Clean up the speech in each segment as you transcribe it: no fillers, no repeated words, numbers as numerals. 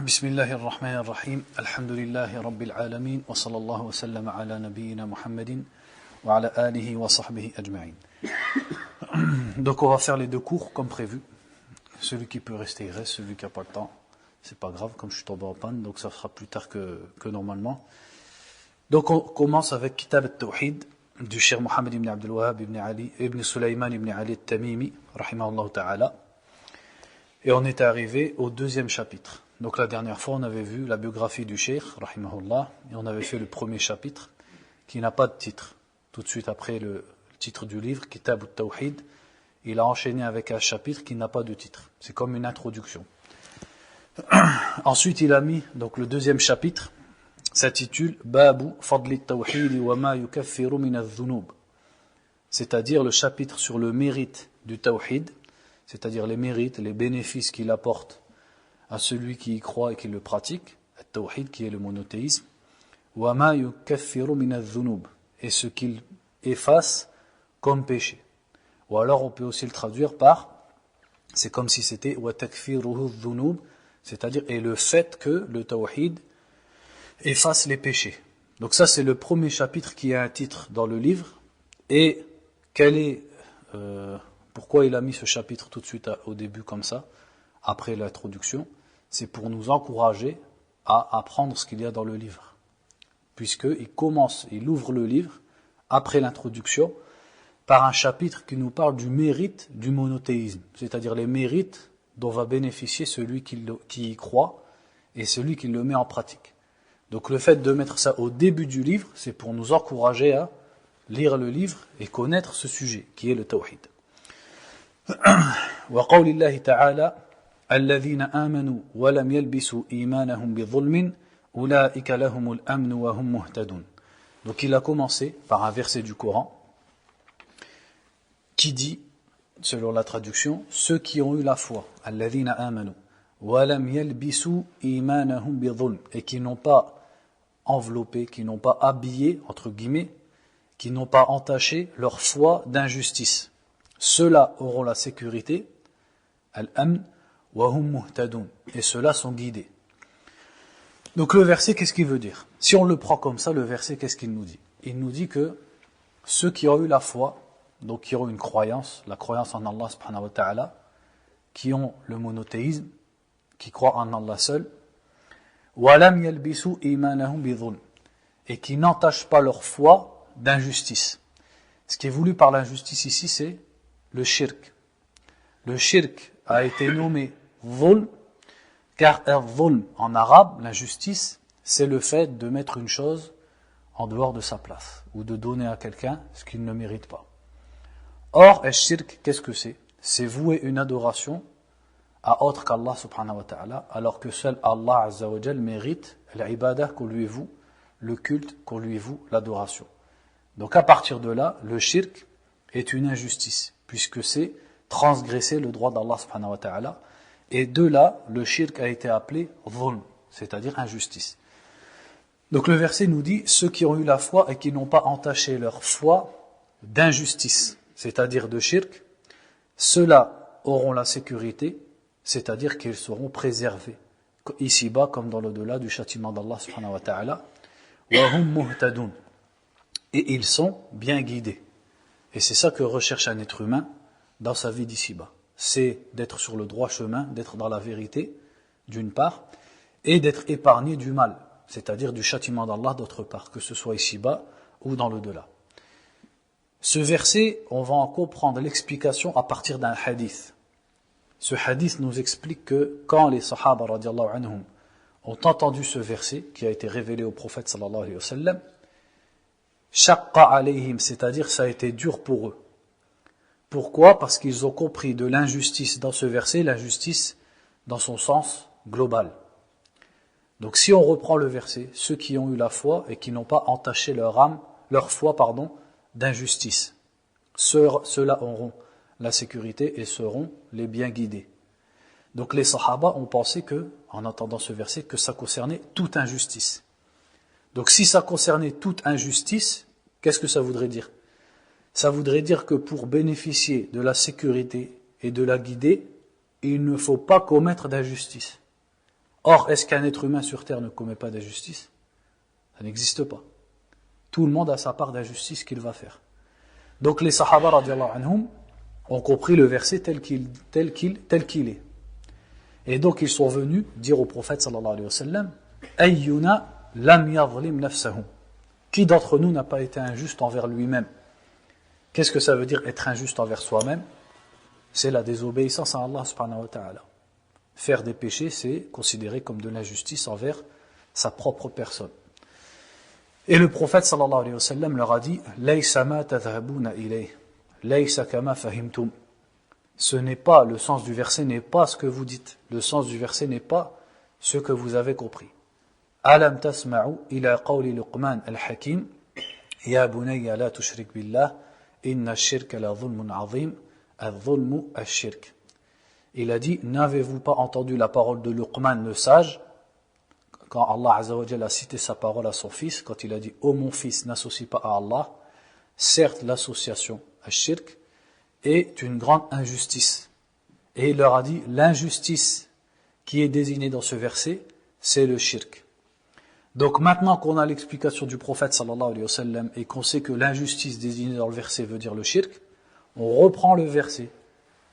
بسم الله الرحمن الرحيم الحمد لله رب العالمين وصلى الله وسلم على نبينا محمد وعلى آله وصحبه أجمعين. Donc on va faire les deux cours comme prévu. Celui qui peut rester il reste, celui qui n'a pas le temps, c'est pas grave, comme je suis tombé en panne, donc ça sera plus tard que normalement. Donc on commence avec Kitab al-Tawhid du Cheikh Mohammed ibn Abdul Wahhab ibn Ali ibn Sulaiman ibn Ali al-Tamimi rahimahullah ta'ala. Et on est arrivé au deuxième chapitre. Donc la dernière fois on avait vu la biographie du Cheikh rahimahullah et on avait fait le premier chapitre qui n'a pas de titre. Tout de suite après le titre du livre, Kitab al-Tawhid, il a enchaîné avec un chapitre qui n'a pas de titre. C'est comme une introduction. Ensuite il a mis donc le deuxième chapitre, s'intitule Babu Fadli Tawhid wa ma yukaffiru min adh-dhunub. C'est-à-dire le chapitre sur le mérite du Tawhid, c'est-à-dire les mérites, les bénéfices qu'il apporte à celui qui y croit et qui le pratique, At-Tawhid qui est le monothéisme, wa ma yukaffiru min adh-dhunub, et ce qu'il efface comme péché. Ou alors on peut aussi le traduire par, c'est comme si c'était wa takfiruhu adh-dhunub, c'est-à-dire et le fait que le Tawhid efface les péchés. Donc ça c'est le premier chapitre qui a un titre dans le livre. Et pourquoi il a mis ce chapitre tout de suite au début comme ça, après l'introduction? C'est pour nous encourager à apprendre ce qu'il y a dans le livre. Il ouvre le livre, après l'introduction, par un chapitre qui nous parle du mérite du monothéisme, c'est-à-dire les mérites dont va bénéficier celui qui y croit et celui qui le met en pratique. Donc le fait de mettre ça au début du livre, c'est pour nous encourager à lire le livre et connaître ce sujet, qui est le Tawhid. وقول الله تعالى الذين آمنوا ولم يلبسوا إيمانهم بظلم أولئك لهم الأمن وهم مهتدون. Donc il a commencé par un verset du Coran qui dit, selon la traduction, ceux qui ont eu la foi, الذين آمنوا ولم يلبسوا إيمانهم بظلم, et qui n'ont pas enveloppé, qui n'ont pas habillé, entre guillemets, qui n'ont pas entaché leur foi d'injustice. Ceux-là auront la sécurité, al-amn wa hum muhtadun, et ceux-là sont guidés. Donc le verset, qu'est-ce qu'il veut dire? Si on le prend comme ça, le verset, qu'est-ce qu'il nous dit? Il nous dit que ceux qui ont eu la foi, donc qui ont une croyance, la croyance en Allah subhanahu wa ta'ala, qui ont le monothéisme, qui croient en Allah seul, wa lam yalbisu imanahum bidhulm, et qui n'entachent pas leur foi d'injustice. Ce qui est voulu par l'injustice ici, c'est le shirk. Le shirk a été nommé dhulm, car dhulm en arabe, l'injustice, c'est le fait de mettre une chose en dehors de sa place, ou de donner à quelqu'un ce qu'il ne mérite pas. Or, le shirk, qu'est-ce que c'est? C'est vouer une adoration à autre qu'Allah subhanahu wa ta'ala, alors que seul Allah azza wa jal mérite l'ibadah qu'on lui voue, le culte qu'on lui voue, l'adoration. Donc à partir de là, le shirk est une injustice, puisque c'est transgresser le droit d'Allah subhanahu wa ta'ala, et de là, le shirk a été appelé dhulm, c'est-à-dire injustice. Donc le verset nous dit, ceux qui ont eu la foi et qui n'ont pas entaché leur foi d'injustice, c'est-à-dire de shirk, ceux-là auront la sécurité, c'est-à-dire qu'ils seront préservés, ici-bas comme dans l'au-delà du châtiment d'Allah subhanahu wa ta'ala, wa hum muhtadun, et ils sont bien guidés. Et c'est ça que recherche un être humain dans sa vie d'ici-bas. C'est d'être sur le droit chemin, d'être dans la vérité, d'une part, et d'être épargné du mal, c'est-à-dire du châtiment d'Allah d'autre part, que ce soit ici-bas ou dans l'au-delà. Ce verset, on va en comprendre l'explication à partir d'un hadith. Ce hadith nous explique que quand les sahaba radiallahu anhum ont entendu ce verset qui a été révélé au prophète sallallahu alayhi wa sallam, shaqqa alayhim, c'est-à-dire ça a été dur pour eux. Pourquoi? Parce qu'ils ont compris de l'injustice dans ce verset, l'injustice dans son sens global. Donc si on reprend le verset, ceux qui ont eu la foi et qui n'ont pas entaché leur foi, d'injustice, ceux-là auront la sécurité et seront les bien guidés. Donc les sahaba ont pensé que, en entendant ce verset, que ça concernait toute injustice. Donc si ça concernait toute injustice, qu'est-ce que ça voudrait dire? Ça voudrait dire que pour bénéficier de la sécurité et de la guider, il ne faut pas commettre d'injustice. Or, est-ce qu'un être humain sur terre ne commet pas d'injustice? Ça n'existe pas. Tout le monde a sa part d'injustice qu'il va faire. Donc les Sahaba radiallahu anhum ont compris le verset tel qu'il est. Et donc ils sont venus dire au prophète sallallahu alayhi wa sallam, Ayyuna lam yadhlim nafsahu. Qui d'entre nous n'a pas été injuste envers lui-même? Qu'est-ce que ça veut dire être injuste envers soi-même? C'est la désobéissance à Allah subhanahu wa ta'ala. Faire des péchés, c'est considéré comme de l'injustice envers sa propre personne. Et le prophète sallallahu alayhi wa sallam leur a dit, Laysa ma tadhhabuna ilayh, laysa kama fahimtum. Ce n'est pas, le sens du verset n'est pas ce que vous dites. Le sens du verset n'est pas ce que vous avez compris. Alam tasma'u ila qawli Luqman al-Hakim, Ya bunayya la tushrik billah, inna ash-shirka la dhulmun azim, al-dhulmu ash-shirk. Il a dit, n'avez-vous pas entendu la parole de Luqman le sage, quand Allah Azza wa Jalla a cité sa parole à son fils, quand il a dit, ô mon fils, n'associe pas à Allah, certes l'association ash-shirk est une grande injustice. Et il leur a dit, l'injustice qui est désignée dans ce verset, c'est le shirk. Donc maintenant qu'on a l'explication du prophète sallallahu alayhi wa sallam et qu'on sait que l'injustice désignée dans le verset veut dire le shirk, on reprend le verset.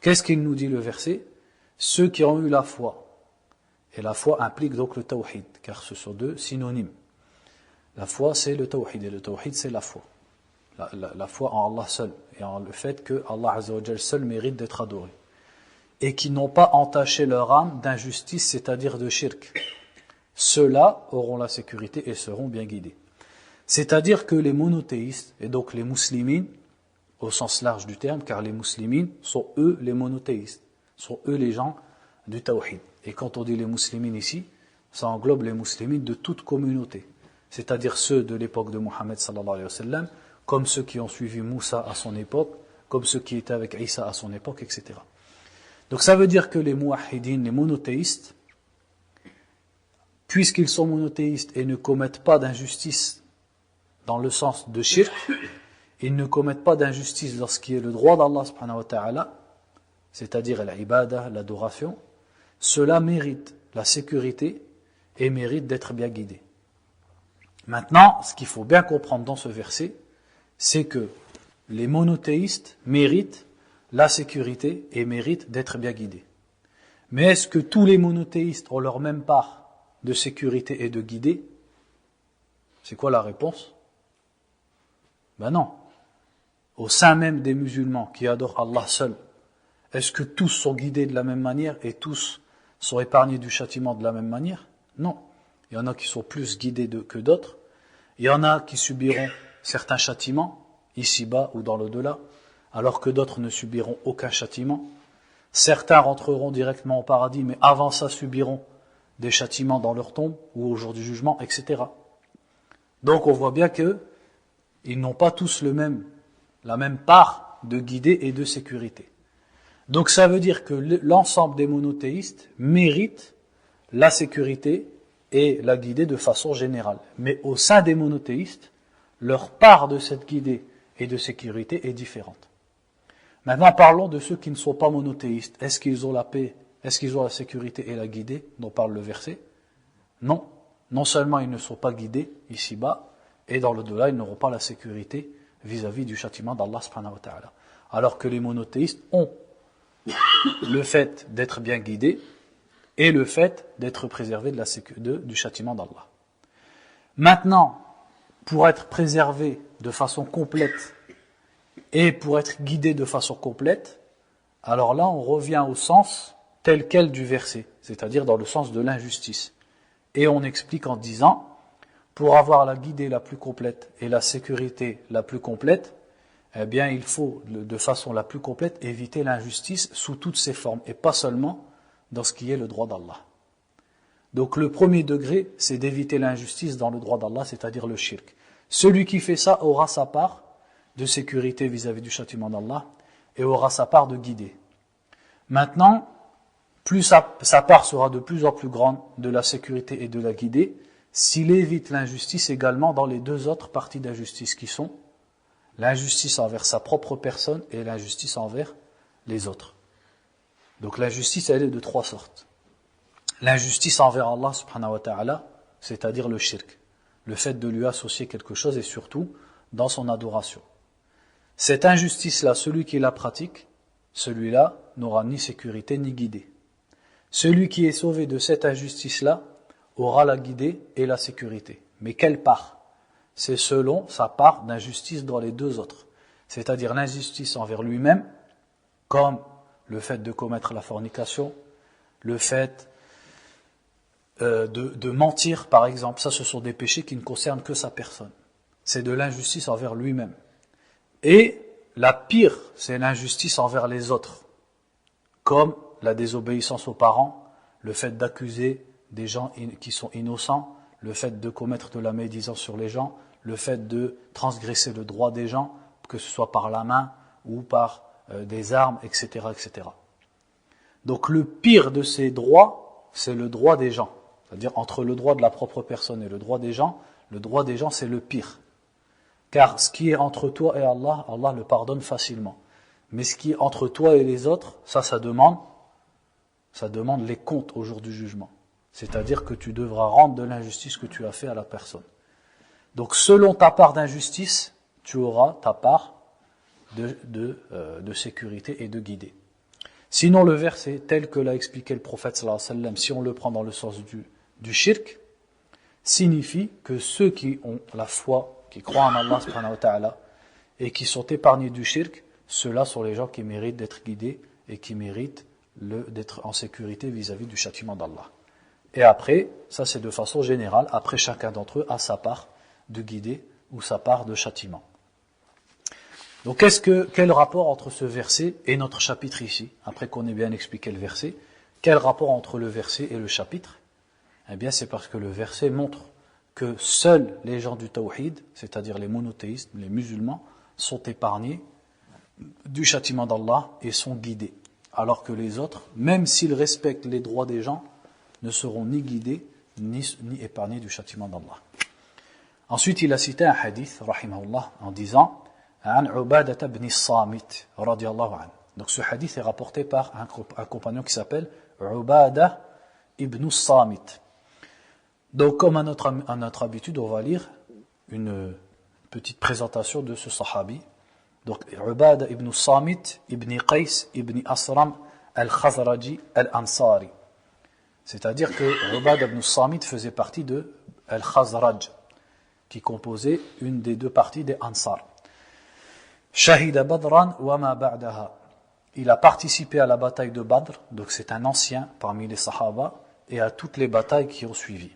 Qu'est-ce qu'il nous dit le verset? Ceux qui ont eu la foi. Et la foi implique donc le tawhid, car ce sont deux synonymes. La foi c'est le tawhid et le tawhid c'est la foi. La foi en Allah seul et en le fait que Allah Azza wa Jal seul mérite d'être adoré. Et qui n'ont pas entaché leur âme d'injustice, c'est-à-dire de shirk. Ceux-là auront la sécurité et seront bien guidés. C'est-à-dire que les monothéistes, et donc les muslimines, au sens large du terme, car les muslimines sont eux les monothéistes, sont eux les gens du tawhid. Et quand on dit les muslimines ici, ça englobe les muslimines de toute communauté, c'est-à-dire ceux de l'époque de Mohammed sallallahu alayhi wa sallam, comme ceux qui ont suivi Moussa à son époque, comme ceux qui étaient avec Isa à son époque, etc. Donc ça veut dire que les muwahhidines, les monothéistes, puisqu'ils sont monothéistes et ne commettent pas d'injustice dans le sens de shirk, ils ne commettent pas d'injustice dans ce qui est le droit d'Allah subhanahu wa ta'ala, c'est-à-dire l'ibadah, l'adoration, cela mérite la sécurité et mérite d'être bien guidé. Maintenant, ce qu'il faut bien comprendre dans ce verset, c'est que les monothéistes méritent la sécurité et méritent d'être bien guidés. Mais est-ce que tous les monothéistes ont leur même part de sécurité et de guider? C'est quoi la réponse? Ben non. Au sein même des musulmans qui adorent Allah seul, est-ce que tous sont guidés de la même manière et tous sont épargnés du châtiment de la même manière? Non. Il y en a qui sont plus guidés que d'autres. Il y en a qui subiront certains châtiments, ici-bas ou dans l'au-delà, alors que d'autres ne subiront aucun châtiment. Certains rentreront directement au paradis, mais avant ça subiront des châtiments dans leur tombe ou au jour du jugement, etc. Donc on voit bien que ils n'ont pas tous la même part de guidée et de sécurité. Donc ça veut dire que l'ensemble des monothéistes méritent la sécurité et la guidée de façon générale. Mais au sein des monothéistes, leur part de cette guidée et de sécurité est différente. Maintenant parlons de ceux qui ne sont pas monothéistes. Est-ce qu'ils ont la paix? Est-ce qu'ils ont la sécurité et la guidée dont parle le verset? Non. Non seulement ils ne sont pas guidés ici-bas, et dans l'au-delà, ils n'auront pas la sécurité vis-à-vis du châtiment d'Allah subhanahu wa ta'ala. Alors que les monothéistes ont le fait d'être bien guidés et le fait d'être préservés du châtiment d'Allah. Maintenant, pour être préservé de façon complète et pour être guidé de façon complète, alors là, on revient au sens tel quel du verset, c'est-à-dire dans le sens de l'injustice. Et on explique en disant, pour avoir la guidée la plus complète et la sécurité la plus complète, eh bien il faut de façon la plus complète éviter l'injustice sous toutes ses formes, et pas seulement dans ce qui est le droit d'Allah. Donc le premier degré, c'est d'éviter l'injustice dans le droit d'Allah, c'est-à-dire le shirk. Celui qui fait ça aura sa part de sécurité vis-à-vis du châtiment d'Allah, et aura sa part de guidée. Maintenant, plus sa part sera de plus en plus grande de la sécurité et de la guidée, s'il évite l'injustice également dans les deux autres parties d'injustice qui sont l'injustice envers sa propre personne et l'injustice envers les autres. Donc l'injustice, elle est de trois sortes. l'injustice envers Allah subhanahu wa ta'ala, c'est-à-dire le shirk, le fait de lui associer quelque chose et surtout dans son adoration. Cette injustice-là, celui qui la pratique, celui-là n'aura ni sécurité ni guidée. Celui qui est sauvé de cette injustice-là aura la guidée et la sécurité. Mais quelle part? C'est selon sa part d'injustice dans les deux autres. C'est-à-dire l'injustice envers lui-même, comme le fait de commettre la fornication, le fait de mentir par exemple. Ça, ce sont des péchés qui ne concernent que sa personne. C'est de l'injustice envers lui-même. Et la pire, c'est l'injustice envers les autres, comme la désobéissance aux parents, le fait d'accuser des gens qui sont innocents, le fait de commettre de la médisance sur les gens, le fait de transgresser le droit des gens, que ce soit par la main ou par des armes, etc., etc. Donc le pire de ces droits, c'est le droit des gens. C'est-à-dire entre le droit de la propre personne et le droit des gens c'est le pire. Car ce qui est entre toi et Allah, Allah le pardonne facilement. Mais ce qui est entre toi et les autres, ça demande les comptes au jour du jugement. C'est-à-dire que tu devras rendre de l'injustice que tu as fait à la personne. Donc selon ta part d'injustice, tu auras ta part de sécurité et de guidée. Sinon le verset tel que l'a expliqué le prophète sallallahu alayhi wa sallam, si on le prend dans le sens du shirk, signifie que ceux qui ont la foi, qui croient en Allah subhanahu wa ta'ala et qui sont épargnés du shirk, ceux-là sont les gens qui méritent d'être guidés et qui méritent d'être en sécurité vis-à-vis du châtiment d'Allah. Et après, ça c'est de façon générale, après chacun d'entre eux a sa part de guidée ou sa part de châtiment. Donc quel rapport entre ce verset et notre chapitre ici, après qu'on ait bien expliqué le verset, quel rapport entre le verset et le chapitre? Eh bien c'est parce que le verset montre que seuls les gens du tawhid, c'est-à-dire les monothéistes, les musulmans, sont épargnés du châtiment d'Allah et sont guidés. Alors que les autres, même s'ils respectent les droits des gens, ne seront ni guidés ni épargnés du châtiment d'Allah. Ensuite, il a cité un hadith, rahimahullah, en disant An Ubadah ibn Samit, radiyallahu anhu. Donc ce hadith est rapporté par un compagnon qui s'appelle Ubadah ibn Samit. Donc, comme à notre habitude, on va lire une petite présentation de ce sahabi. Donc, Ubadah ibn Samit ibn Qais ibn Asram al-Khazraji al-Ansari. C'est-à-dire que Ubadah ibn Samit faisait partie de al-Khazraj, qui composait une des deux parties des Ansar. Shahida Badran wa ma ba'daha. Il a participé à la bataille de Badr, donc c'est un ancien parmi les Sahaba, et à toutes les batailles qui ont suivi.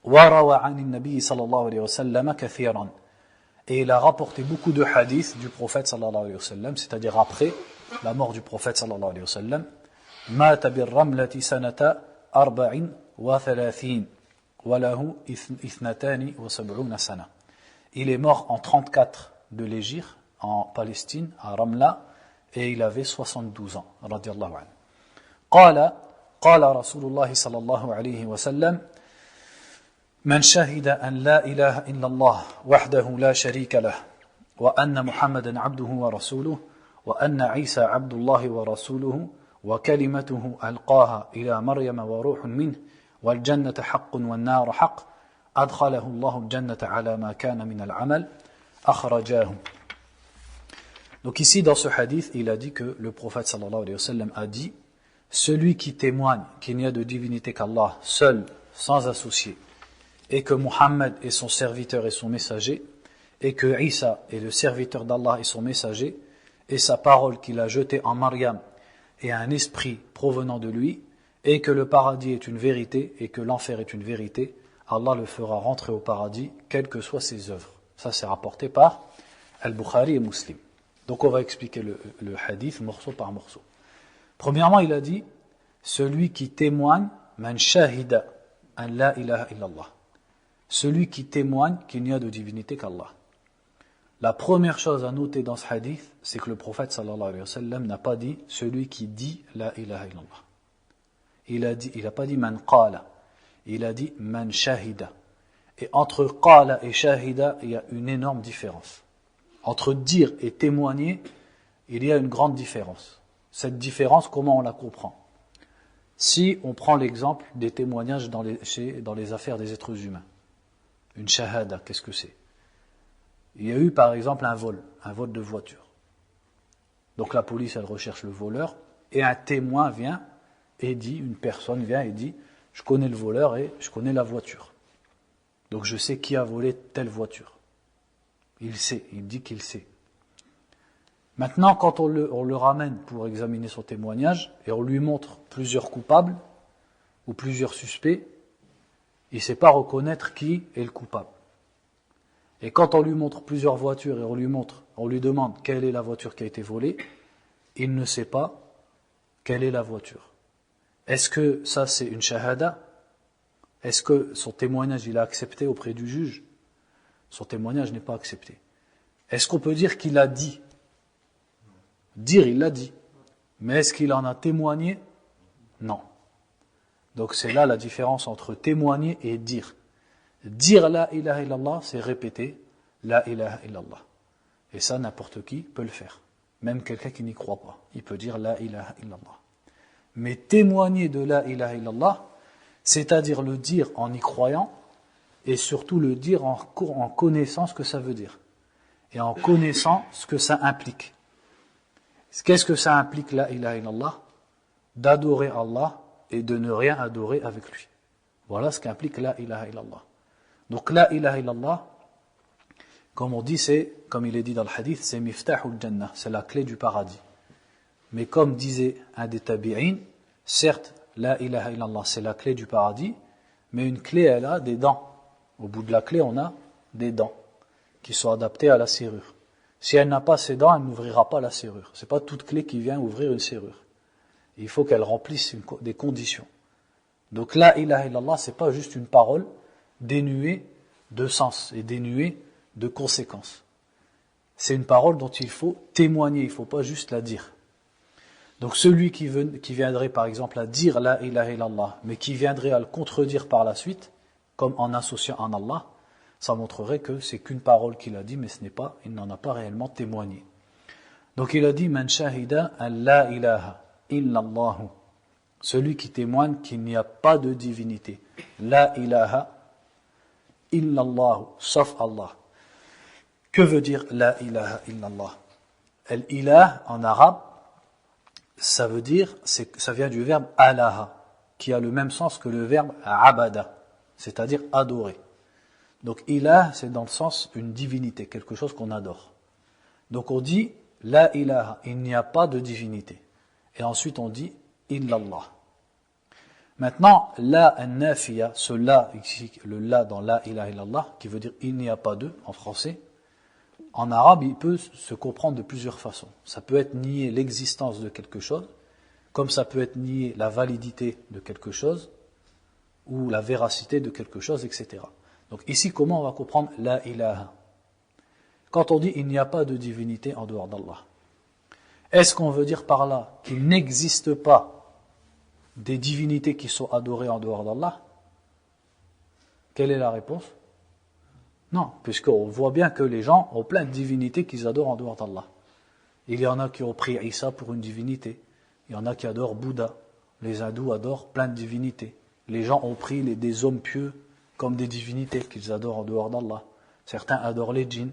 وروى عن النبي صلى الله عليه وسلم كثيرا. Et il a rapporté beaucoup de hadiths du prophète sallallahu alayhi wa sallam, c'est-à-dire après la mort du prophète sallallahu alayhi wa sallam. مات بالرملة سنة 34 وله 72 سنة. Il est mort en 34 de l'Hégire, en Palestine, à Ramla, et il avait 72 ans, radiallahu anhu. قال رسول الله صلى الله عليه وسلم من شهد أن لا إله إلا الله وحده لا شريك له وأن محمدا عبده ورسوله وأن عيسى عبد الله ورسوله وكلمته ألقاها إلى مريم وروح منه والجنة حق والنار حق أدخله الله الجنة على ما كان من العمل أخرجاه. Donc ici dans ce hadith il a dit que le prophète sallallahu alayhi wa sallam a dit celui qui témoigne qu'il n'y a de divinité qu'Allah seul sans associé et que Muhammad est son serviteur et son messager, et que Isa est le serviteur d'Allah et son messager, et sa parole qu'il a jetée en Maryam est un esprit provenant de lui, et que le paradis est une vérité, et que l'enfer est une vérité, Allah le fera rentrer au paradis, quelles que soient ses œuvres. Ça c'est rapporté par Al-Bukhari et Muslim. Donc on va expliquer le hadith morceau par morceau. Premièrement, il a dit, celui qui témoigne, man shahida an la ilaha illallah. Celui qui témoigne qu'il n'y a de divinité qu'Allah. La première chose à noter dans ce hadith, c'est que le prophète sallallahu alayhi wa sallam n'a pas dit celui qui dit la ilaha illallah. Il n'a pas dit man qala, il a dit man shahida. Et entre qala et shahida, il y a une énorme différence. Entre dire et témoigner, il y a une grande différence. Cette différence, comment on la comprend? Si on prend l'exemple des témoignages dans les affaires des êtres humains, une shahada, qu'est-ce que c'est? Il y a eu par exemple un vol de voiture. Donc la police, elle recherche le voleur, et un témoin vient et dit, une personne vient et dit, je connais le voleur et je connais la voiture. Donc je sais qui a volé telle voiture. Il sait, il dit qu'il sait. Maintenant, quand on le ramène pour examiner son témoignage, et on lui montre plusieurs coupables, ou plusieurs suspects, il ne sait pas reconnaître qui est le coupable. Et quand on lui montre plusieurs voitures et on lui demande quelle est la voiture qui a été volée, il ne sait pas quelle est la voiture. Est-ce que ça c'est une shahada? Est-ce que son témoignage il a accepté auprès du juge? Son témoignage n'est pas accepté. Est-ce qu'on peut dire qu'il a dit? Dire, il l'a dit. Mais est-ce qu'il en a témoigné? Non. Donc c'est là la différence entre témoigner et dire. Dire la ilaha illallah, c'est répéter la ilaha illallah. Et ça, n'importe qui peut le faire. Même quelqu'un qui n'y croit pas. Il peut dire la ilaha illallah. Mais témoigner de la ilaha illallah, c'est-à-dire le dire en y croyant, et surtout le dire en connaissant ce que ça veut dire. Et en connaissant ce que ça implique. Qu'est-ce que ça implique la ilaha illallah? D'adorer Allah et de ne rien adorer avec lui. Voilà ce qu'implique la ilaha illallah. Donc la ilaha illallah, comme on dit, c'est, comme il est dit dans le hadith, c'est miftahul jannah, c'est la clé du paradis. Mais comme disait un des tabi'in, certes, la ilaha illallah, c'est la clé du paradis, mais une clé, elle a des dents. Au bout de la clé, on a des dents qui sont adaptées à la serrure. Si elle n'a pas ces dents, elle n'ouvrira pas la serrure. C'est pas toute clé qui vient ouvrir une serrure. Il faut qu'elle remplisse des conditions. Donc la ilaha illallah, c'est pas juste une parole dénuée de sens et dénuée de conséquences. C'est une parole dont il faut témoigner, il ne faut pas juste la dire. Donc celui qui viendrait par exemple à dire la ilaha illallah, mais qui viendrait à le contredire par la suite, comme en associant en Allah, ça montrerait que c'est qu'une parole qu'il a dit, mais il n'en a pas réellement témoigné. Donc il a dit, man shahida an la ilaha illallahu, celui qui témoigne qu'il n'y a pas de divinité, la ilaha illallahu, sauf Allah. Que veut dire la ilaha illallah? Al-ilah en arabe, ça vient du verbe alaha, qui a le même sens que le verbe abada, c'est-à-dire adorer. Donc ilah, c'est dans le sens une divinité, quelque chose qu'on adore. Donc on dit la ilaha, il n'y a pas de divinité. Et ensuite on dit illallah. Maintenant, la an-nafiya, ce la, ici, le la dans la ilaha illallah, qui veut dire il n'y a pas de, en français, en arabe, il peut se comprendre de plusieurs façons. Ça peut être nier l'existence de quelque chose, comme ça peut être nier la validité de quelque chose, ou la véracité de quelque chose, etc. Donc ici, comment on va comprendre la ilaha? Quand on dit il n'y a pas de divinité en dehors d'Allah, est-ce qu'on veut dire par là qu'il n'existe pas des divinités qui sont adorées en dehors d'Allah? Quelle est la réponse? Non, puisqu'on voit bien que les gens ont plein de divinités qu'ils adorent en dehors d'Allah. Il y en a qui ont pris Isa pour une divinité, il y en a qui adorent Bouddha, les hindous adorent plein de divinités. Les gens ont pris des hommes pieux comme des divinités qu'ils adorent en dehors d'Allah. Certains adorent les djinns.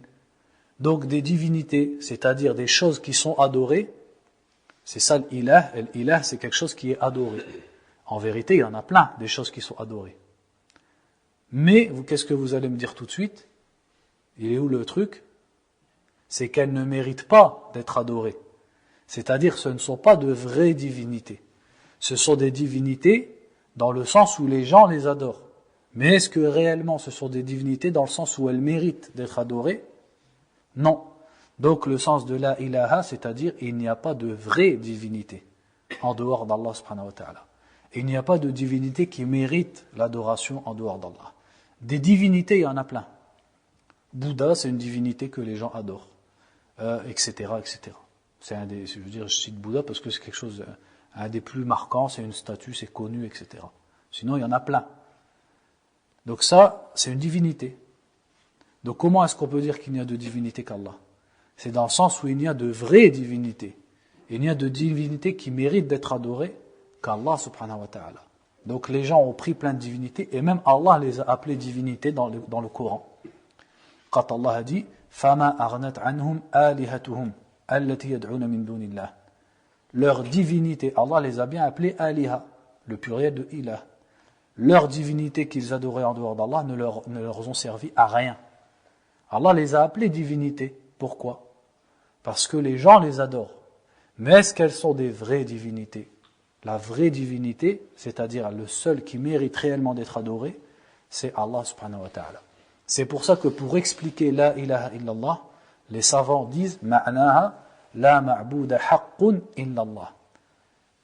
Donc des divinités, c'est-à-dire des choses qui sont adorées, c'est ça l'ilah. L'ilah, c'est quelque chose qui est adoré. En vérité, il y en a plein des choses qui sont adorées. Mais, qu'est-ce que vous allez me dire tout de suite? Il est où le truc? C'est qu'elles ne méritent pas d'être adorées. C'est-à-dire, ce ne sont pas de vraies divinités. Ce sont des divinités dans le sens où les gens les adorent. Mais est-ce que réellement ce sont des divinités dans le sens où elles méritent d'être adorées? Non. Donc le sens de la ilaha, c'est-à-dire il n'y a pas de vraie divinité en dehors d'Allah subhanahu wa ta'ala. Il n'y a pas de divinité qui mérite l'adoration en dehors d'Allah. Des divinités, il y en a plein. Bouddha, c'est une divinité que les gens adorent, etc., etc. Je cite Bouddha parce que c'est quelque chose, un des plus marquants, c'est une statue, c'est connu, etc. Sinon, il y en a plein. Donc ça, c'est une divinité. Donc comment est-ce qu'on peut dire qu'il n'y a de divinité qu'Allah? C'est dans le sens où il n'y a de vraies divinités. Il n'y a de divinités qui méritent d'être adorées qu'Allah subhanahu wa ta'ala. Donc les gens ont pris plein de divinités et même Allah les a appelées divinités dans le Coran. Quand Allah a dit فَمَا أَغْنَتْ عَنْهُمْ آلِهَتُهُمْ الَّتِي يَدْعُونَ مِن دُونِ اللَّهِ. Leur divinité, Allah les a bien appelées aliha, le pluriel de ilah. Leur divinité qu'ils adoraient en dehors d'Allah ne leur ont servi à rien. Allah les a appelées divinités. Pourquoi? Parce que les gens les adorent. Mais est-ce qu'elles sont des vraies divinités? La vraie divinité, c'est-à-dire le seul qui mérite réellement d'être adoré, c'est Allah subhanahu wa ta'ala. C'est pour ça que pour expliquer la ilaha illallah, les savants disent ma'naha la ma'bouda haqqun illallah.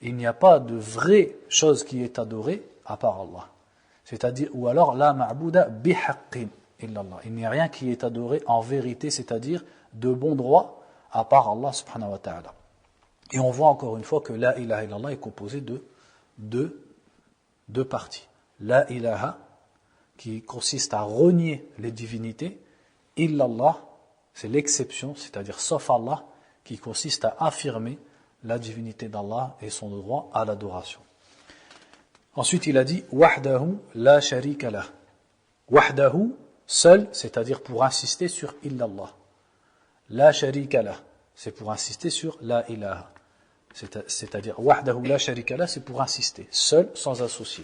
Il n'y a pas de vraie chose qui est adorée à part Allah. C'est-à-dire, ou alors la ma'bouda bihaqqin illallah. Il n'y a rien qui est adoré en vérité, c'est-à-dire de bon droit à part Allah subhanahu wa ta'ala. Et on voit encore une fois que la ilaha illallah est composée de deux parties. La ilaha, qui consiste à renier les divinités, illallah, c'est l'exception, c'est-à-dire sauf Allah, qui consiste à affirmer la divinité d'Allah et son droit à l'adoration. Ensuite, il a dit wahdahu la sharika lah. Wahdahu, seul, c'est-à-dire pour insister sur illallah. La sharika lah, c'est pour insister sur la ilaha. C'est-à-dire wahdahu la sharika lah, c'est pour insister, seul, sans associé.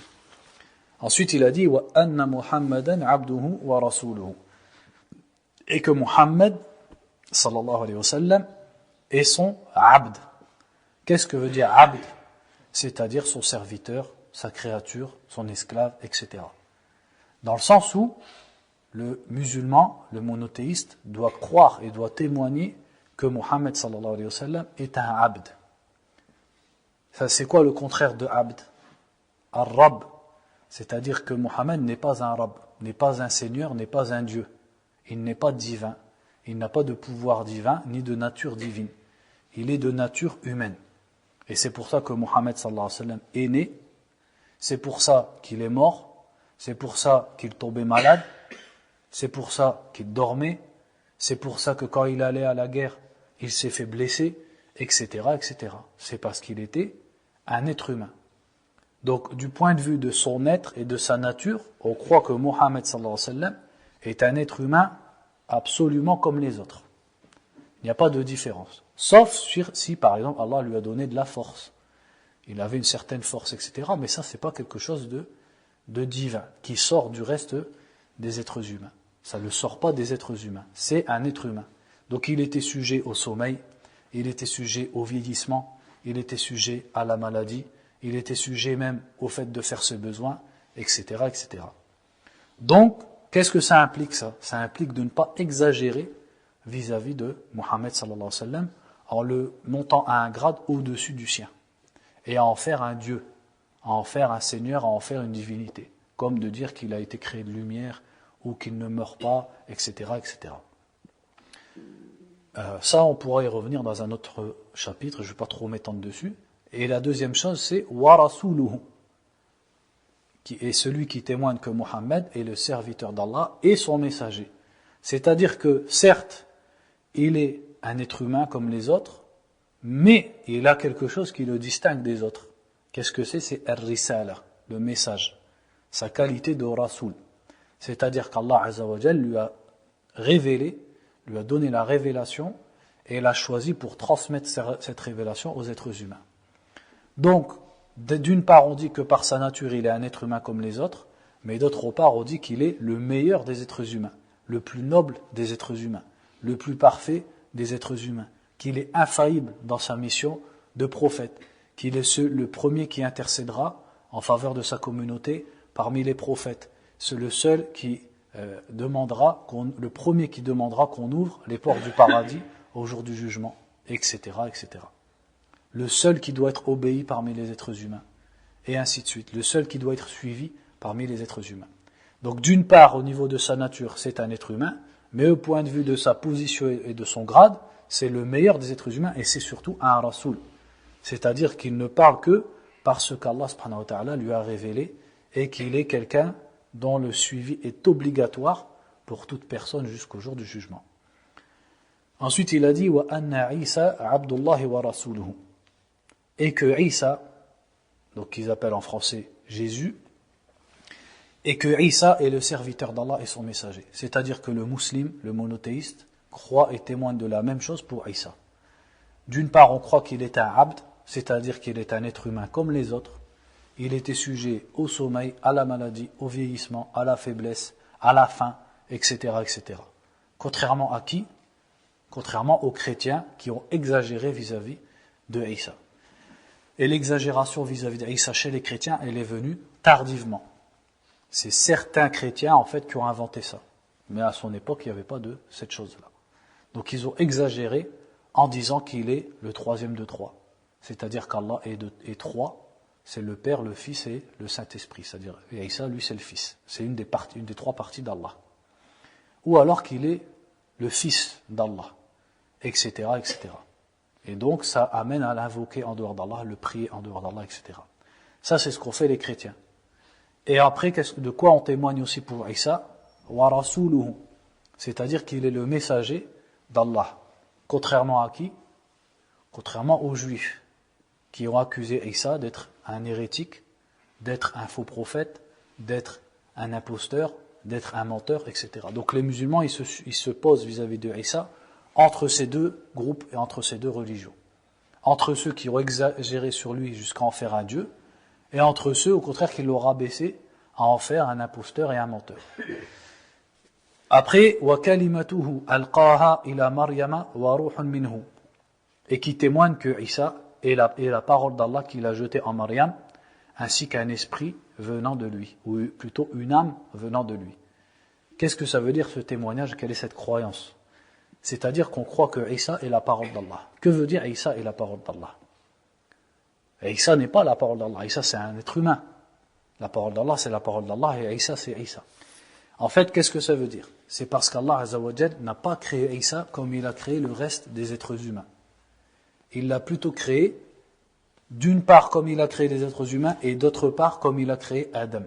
Ensuite, il a dit wa anna Muhammadan abduhu wa rasuluhu. Et que Muhammad sallallahu alayhi wa sallam est son abd. Qu'est-ce que veut dire abd? C'est-à-dire son serviteur, sa créature, son esclave, etc. Dans le sens où le musulman, le monothéiste, doit croire et doit témoigner que Muhammad sallallahu alayhi wa sallam est un abd. Ça, c'est quoi le contraire de abd? Ar-Rabb. C'est-à-dire que Muhammad n'est pas un Rabb, n'est pas un Seigneur, n'est pas un Dieu. Il n'est pas divin. Il n'a pas de pouvoir divin, ni de nature divine. Il est de nature humaine. Et c'est pour ça que Muhammad sallallahu alayhi wa sallam est né. C'est pour ça qu'il est mort. C'est pour ça qu'il tombait malade. C'est pour ça qu'il dormait. C'est pour ça que quand il allait à la guerre, il s'est fait blesser, etc., etc. C'est parce qu'il était un être humain. Donc, du point de vue de son être et de sa nature, on croit que Muhammad sallallahu alayhi wa sallam est un être humain absolument comme les autres. Il n'y a pas de différence. Sauf si, par exemple, Allah lui a donné de la force. Il avait une certaine force, etc. Mais ça, c'est pas quelque chose de divin, qui sort du reste des êtres humains. Ça ne sort pas des êtres humains. C'est un être humain. Donc, il était sujet au sommeil, il était sujet au vieillissement, il était sujet à la maladie, il était sujet même au fait de faire ses besoins, etc., etc. Donc, qu'est-ce que ça implique ça? Ça implique de ne pas exagérer vis-à-vis de Muhammad sallallahu alayhi wa sallam en le montant à un grade au-dessus du sien et à en faire un Dieu, à en faire un Seigneur, à en faire une divinité, comme de dire qu'il a été créé de lumière ou qu'il ne meurt pas, etc., etc. Ça, on pourra y revenir dans un autre chapitre, je ne vais pas trop m'étendre dessus. Et la deuxième chose, c'est wa rasuluhu, qui est celui qui témoigne que Muhammad est le serviteur d'Allah et son messager. C'est-à-dire que, certes, il est un être humain comme les autres, mais il a quelque chose qui le distingue des autres. Qu'est-ce que c'est? C'est ar-risala, le message, sa qualité de rasoul. C'est-à-dire qu'Allah Azza wa Jal lui a révélé, lui a donné la révélation et l'a choisi pour transmettre cette révélation aux êtres humains. Donc, d'une part, on dit que par sa nature, il est un être humain comme les autres, mais d'autre part, on dit qu'il est le meilleur des êtres humains, le plus noble des êtres humains, le plus parfait des êtres humains, qu'il est infaillible dans sa mission de prophète, qu'il est le premier qui intercédera en faveur de sa communauté parmi les prophètes. C'est le seul qui le premier qui demandera qu'on ouvre les portes du paradis au jour du jugement, etc., etc. Le seul qui doit être obéi parmi les êtres humains, et ainsi de suite. Le seul qui doit être suivi parmi les êtres humains. Donc d'une part, au niveau de sa nature, c'est un être humain, mais au point de vue de sa position et de son grade, c'est le meilleur des êtres humains, et c'est surtout un rasoul. C'est-à-dire qu'il ne parle que parce qu'Allah subhanahu wa ta'ala lui a révélé, et qu'il est quelqu'un dont le suivi est obligatoire pour toute personne jusqu'au jour du jugement. Ensuite, il a dit wa anna Isa abdullahi wa rasuluhu, et que Isa, donc qu'ils appellent en français Jésus, et que Isa est le serviteur d'Allah et son messager. C'est-à-dire que le musulman, le monothéiste, croit et témoigne de la même chose pour Isa. D'une part, on croit qu'il est un abd, c'est-à-dire qu'il est un être humain comme les autres. Il était sujet au sommeil, à la maladie, au vieillissement, à la faiblesse, à la faim, etc., etc. Contrairement à qui? Contrairement aux chrétiens qui ont exagéré vis-à-vis de Isa. Et l'exagération vis-à-vis d'Isa chez les chrétiens, elle est venue tardivement. C'est certains chrétiens en fait qui ont inventé ça. Mais à son époque, il n'y avait pas de cette chose-là. Donc ils ont exagéré en disant qu'il est le troisième de trois. C'est-à-dire qu'Allah est trois, c'est le Père, le Fils et le Saint-Esprit. C'est-à-dire Isa, lui, c'est le Fils. C'est une des trois parties d'Allah. Ou alors qu'il est le Fils d'Allah, etc., etc. Et donc ça amène à l'invoquer en dehors d'Allah, le prier en dehors d'Allah, etc. Ça, c'est ce qu'ont fait les chrétiens. Et après, de quoi on témoigne aussi pour Isa? Wa rasuluhu, c'est-à-dire qu'il est le messager d'Allah. Contrairement à qui? Contrairement aux Juifs, qui ont accusé Isa d'être un hérétique, d'être un faux prophète, d'être un imposteur, d'être un menteur, etc. Donc les musulmans, ils se posent vis-à-vis de Isa entre ces deux groupes et entre ces deux religions. Entre ceux qui ont exagéré sur lui jusqu'à en faire un dieu, et entre ceux, au contraire, qui l'ont rabaissé à en faire un imposteur et un menteur. Après, wa kalimatuhu alqaha ila Maryama wa ruhun minhu, et qui témoigne que Isa est la parole d'Allah qu'il a jetée en Maryam, ainsi qu'un esprit venant de lui, ou plutôt une âme venant de lui. Qu'est-ce que ça veut dire ce témoignage? Quelle est cette croyance? C'est-à-dire qu'on croit que Isa est la parole d'Allah. Que veut dire Isa est la parole d'Allah? Isa n'est pas la parole d'Allah. Isa, c'est un être humain. La parole d'Allah, c'est la parole d'Allah, et Isa, c'est Isa. En fait, qu'est-ce que ça veut dire? C'est parce qu'Allah Azza wa Jal n'a pas créé Isa comme il a créé le reste des êtres humains. Il l'a plutôt créé, d'une part comme il a créé les êtres humains, et d'autre part comme il a créé Adam.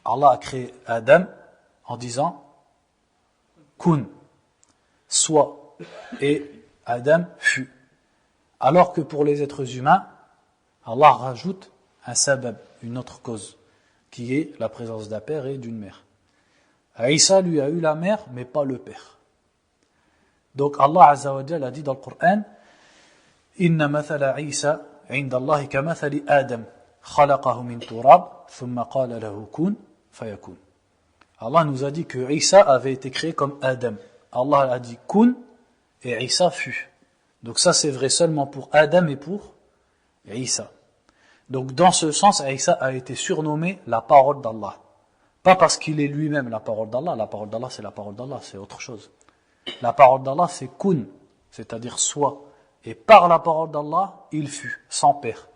Allah a créé Adam en disant Kun, soit, et Adam fut. Alors que pour les êtres humains, Allah rajoute un sabab, une autre cause, qui est la présence d'un père et d'une mère. Isa, lui, a eu la mère, mais pas le père. Donc Allah Azza wa Jalla a dit dans le Coran, Inna mathala Isa inda Allahi ka mathali Adam, khalaqahu min turab, thumma qala lahu kun, fayakun. Allah nous a dit que Isa avait été créé comme Adam. Allah a dit kun, et Isa fut. Donc ça c'est vrai seulement pour Adam et pour Isa. Donc dans ce sens, Isa a été surnommé la parole d'Allah. Pas parce qu'il est lui-même la parole d'Allah c'est la parole d'Allah, c'est autre chose. La parole d'Allah c'est kun, c'est-à-dire soit. Et par la parole d'Allah, il fut, sans père.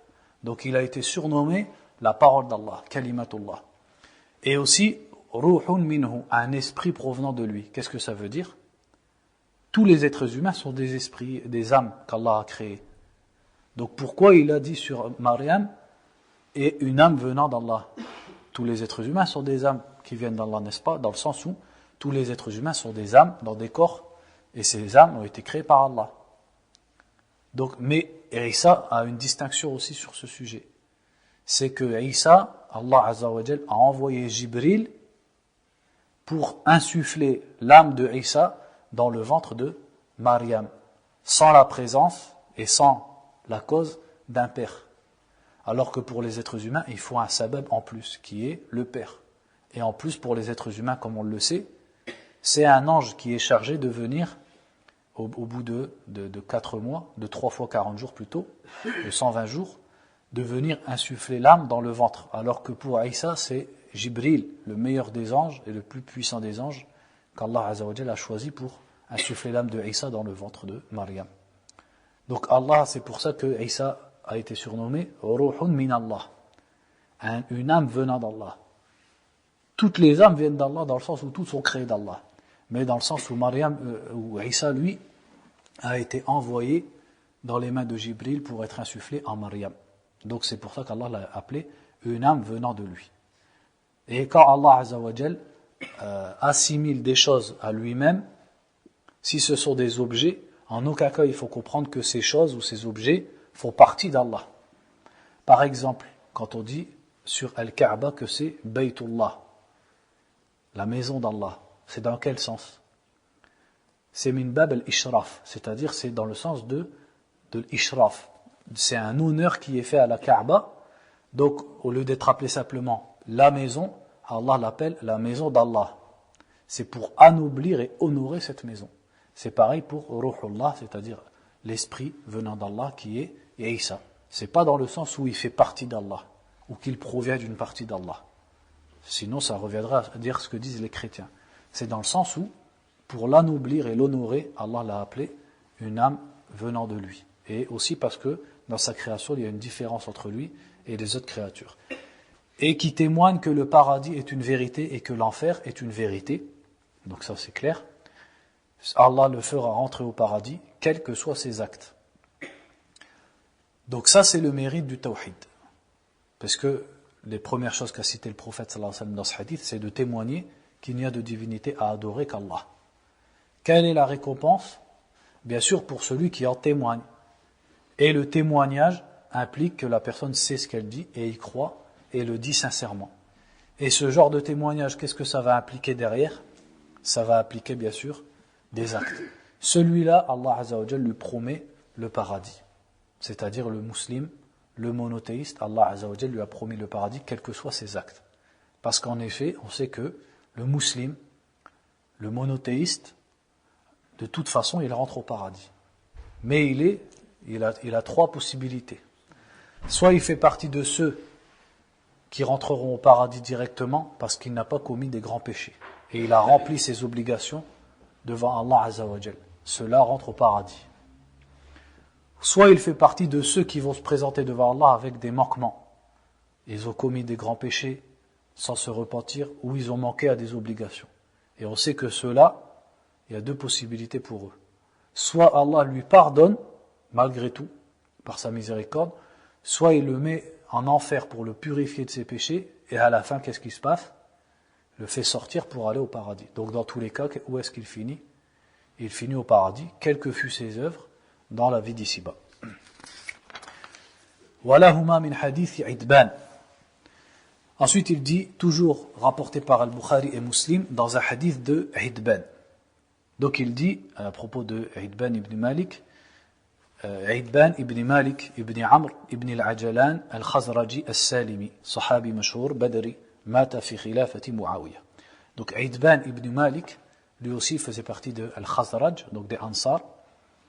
Donc il a été surnommé la parole d'Allah, kalimatullah. Et aussi, ruhun minhu, un esprit provenant de lui. Qu'est-ce que ça veut dire? Tous les êtres humains sont des esprits, des âmes qu'Allah a créées. Donc pourquoi il a dit sur Maryam, et une âme venant d'Allah? Tous les êtres humains sont des âmes qui viennent d'Allah, n'est-ce pas? Dans le sens où tous les êtres humains sont des âmes dans des corps, et ces âmes ont été créées par Allah. Donc, mais Isa a une distinction aussi sur ce sujet. C'est que Isa, Allah Azza wa Jal, a envoyé Jibril pour insuffler l'âme de Isa dans le ventre de Maryam, sans la présence et sans la cause d'un père. Alors que pour les êtres humains, il faut un sabab en plus, qui est le père. Et en plus, pour les êtres humains, comme on le sait, c'est un ange qui est chargé de venir au bout de 4 mois, de 3 fois 40 jours plutôt, de 120 jours, de venir insuffler l'âme dans le ventre. Alors que pour Isa, c'est Jibril, le meilleur des anges et le plus puissant des anges, qu'Allah Azza wa Jalla a choisi pour insuffler l'âme de Isa dans le ventre de Maryam. Donc Allah, c'est pour ça que Isa a été surnommé Ruhun min Allah, une âme venant d'Allah. Toutes les âmes viennent d'Allah dans le sens où toutes sont créées d'Allah. Mais dans le sens où où Isa, lui, a été envoyé dans les mains de Jibril pour être insufflé en Maryam. Donc c'est pour ça qu'Allah l'a appelé une âme venant de lui. Et quand Allah Azza wa Jal assimile des choses à lui-même, si ce sont des objets, en aucun cas il faut comprendre que ces choses ou ces objets font partie d'Allah. Par exemple, quand on dit sur Al-Kaaba que c'est Baytullah, la maison d'Allah? C'est dans quel sens? C'est min bab al-ishraf, c'est-à-dire c'est dans le sens de l'ishraf. C'est un honneur qui est fait à la Kaaba. Donc, au lieu d'être appelé simplement la maison, Allah l'appelle la maison d'Allah. C'est pour anoblir et honorer cette maison. C'est pareil pour Ruhullah, c'est-à-dire l'esprit venant d'Allah qui est Isa. C'est pas dans le sens où il fait partie d'Allah, ou qu'il provient d'une partie d'Allah. Sinon, ça reviendra à dire ce que disent les chrétiens. C'est dans le sens où, pour l'anoblir et l'honorer, Allah l'a appelé une âme venant de lui. Et aussi parce que dans sa création, il y a une différence entre lui et les autres créatures. Et qui témoigne que le paradis est une vérité et que l'enfer est une vérité. Donc ça c'est clair. Allah le fera rentrer au paradis, quels que soient ses actes. Donc ça c'est le mérite du tawhid. Parce que les premières choses qu'a cité le prophète sallallahu alayhi wa sallam dans ce hadith, c'est de témoigner qu'il n'y a de divinité à adorer qu'Allah. Quelle est la récompense? Bien sûr pour celui qui en témoigne. Et le témoignage implique que la personne sait ce qu'elle dit et y croit et le dit sincèrement. Et ce genre de témoignage, qu'est-ce que ça va impliquer derrière? Ça va impliquer bien sûr des actes. Celui-là, Allah Azza wa Jal lui promet le paradis. C'est-à-dire le musulman, le monothéiste, Allah Azza wa Jal lui a promis le paradis, quels que soient ses actes. Parce qu'en effet, on sait que le musulman, le monothéiste, de toute façon, il rentre au paradis. Mais il a trois possibilités. Soit il fait partie de ceux qui rentreront au paradis directement parce qu'il n'a pas commis des grands péchés. Et il a rempli ses obligations devant Allah Azza wa Jal. Ceux-là rentrent au paradis. Soit il fait partie de ceux qui vont se présenter devant Allah avec des manquements. Ils ont commis des grands péchés sans se repentir ou ils ont manqué à des obligations. Et on sait que ceux-là, il y a deux possibilités pour eux. Soit Allah lui pardonne, malgré tout, par sa miséricorde, soit il le met en enfer pour le purifier de ses péchés, et à la fin, qu'est-ce qui se passe? Le fait sortir pour aller au paradis. Donc dans tous les cas, où est-ce qu'il finit? Il finit au paradis, quelles que fussent ses œuvres, dans la vie d'ici-bas. Walahuma min hadith Idban. Ensuite, il dit, toujours rapporté par Al-Bukhari et Muslim, dans un hadith de Idban. Donc il dit, à propos de Idban ibn Malik, Idban ibn Malik ibn Amr ibn al-Ajalan al-Khazraji al-Salimi, sahabi mashhour, badri, mata fi khilafati Muawiyah. Donc Idban ibn Malik, lui aussi faisait partie de Al-Khazraj, donc des Ansar,